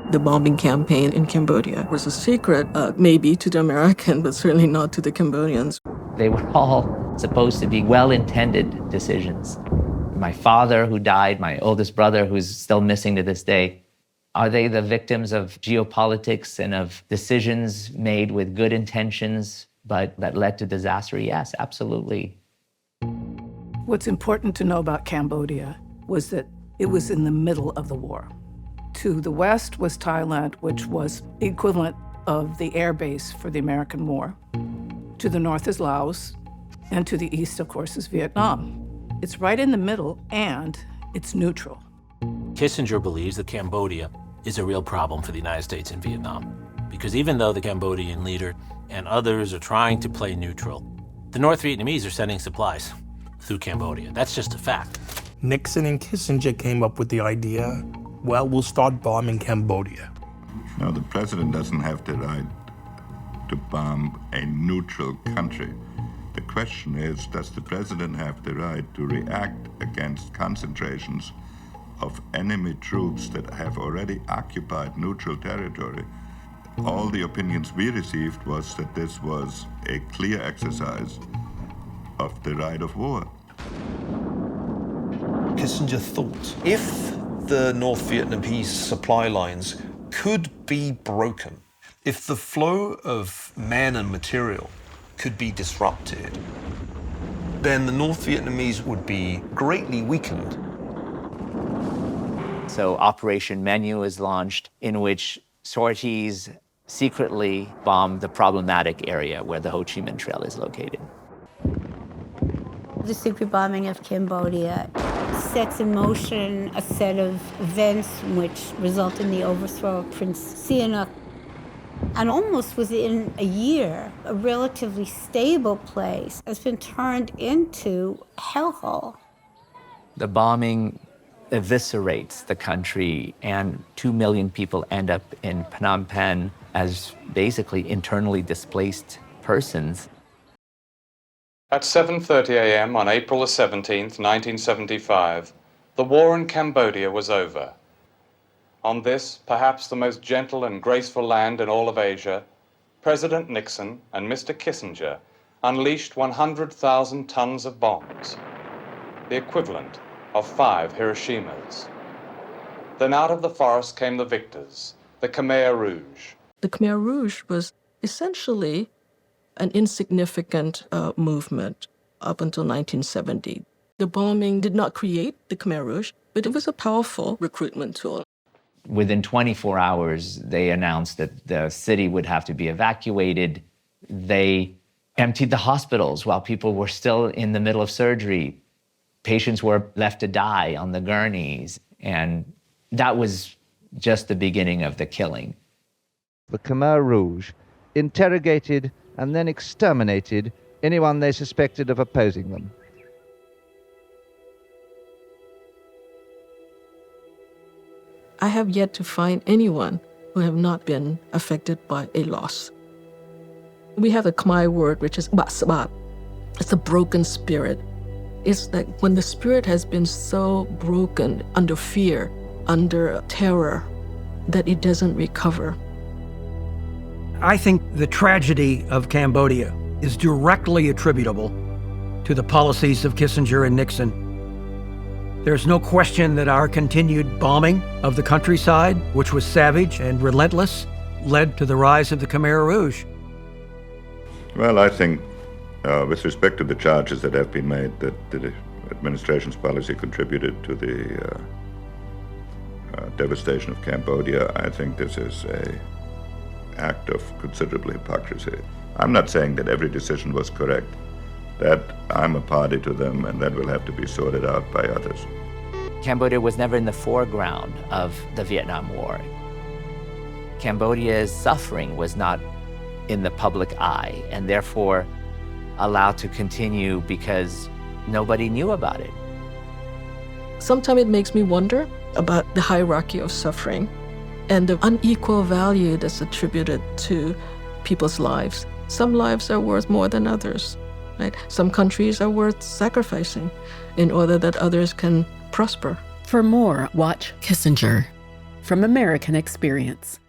The bombing campaign in Cambodia was a secret, maybe to the Americans, but certainly not to the Cambodians. They were all supposed to be well-intended decisions. My father, who died, my oldest brother, who's still missing to this day, are they the victims of geopolitics and of decisions made with good intentions, but that led to disaster? Yes, absolutely. What's important to know about Cambodia was that it was in the middle of the war. To the west was Thailand, which was equivalent of the air base for the American war. To the north is Laos, and to the east, of course, is Vietnam. It's right in the middle, and it's neutral. Kissinger believes that Cambodia is a real problem for the United States in Vietnam, because even though the Cambodian leader and others are trying to play neutral, the North Vietnamese are sending supplies through Cambodia. That's just a fact. Nixon and Kissinger came up with the idea, well, we'll start bombing Cambodia. No, the president doesn't have the right to bomb a neutral country. The question is, does the president have the right to react against concentrations of enemy troops that have already occupied neutral territory? All the opinions we received was that this was a clear exercise of the right of war. Kissinger thought if the North Vietnamese supply lines could be broken, if the flow of men and material could be disrupted, then the North Vietnamese would be greatly weakened. So Operation Menu is launched, in which sorties secretly bomb the problematic area where the Ho Chi Minh Trail is located. The secret bombing of Cambodia sets in motion a set of events which result in the overthrow of Prince Sihanouk. And almost within a year, a relatively stable place has been turned into a hellhole. The bombing eviscerates the country, and 2 million people end up in Phnom Penh as basically internally displaced persons. At 7:30 a.m. on April 17, 1975, the war in Cambodia was over. On this, perhaps the most gentle and graceful land in all of Asia, President Nixon and Mr. Kissinger unleashed 100,000 tons of bombs, the equivalent of 5 Hiroshimas. Then out of the forest came the victors, the Khmer Rouge. The Khmer Rouge was essentially an insignificant movement up until 1970. The bombing did not create the Khmer Rouge, but it was a powerful recruitment tool. Within 24 hours, they announced that the city would have to be evacuated. They emptied the hospitals while people were still in the middle of surgery. Patients were left to die on the gurneys, and that was just the beginning of the killing. The Khmer Rouge interrogated and then exterminated anyone they suspected of opposing them. I have yet to find anyone who have not been affected by a loss. We have a Khmer word, which is basabat. It's a broken spirit. It's like when the spirit has been so broken under fear, under terror, that it doesn't recover. I think the tragedy of Cambodia is directly attributable to the policies of Kissinger and Nixon. There's no question that our continued bombing of the countryside, which was savage and relentless, led to the rise of the Khmer Rouge. Well, I think with respect to the charges that have been made that the administration's policy contributed to the devastation of Cambodia, I think this is an act of considerable hypocrisy. I'm not saying that every decision was correct, that I'm a party to them and that will have to be sorted out by others. Cambodia was never in the foreground of the Vietnam War. Cambodia's suffering was not in the public eye and therefore allowed to continue because nobody knew about it. Sometimes it makes me wonder about the hierarchy of suffering and the unequal value that's attributed to people's lives. Some lives are worth more than others, right? Some countries are worth sacrificing in order that others can prosper. For more, watch Kissinger. from American experience.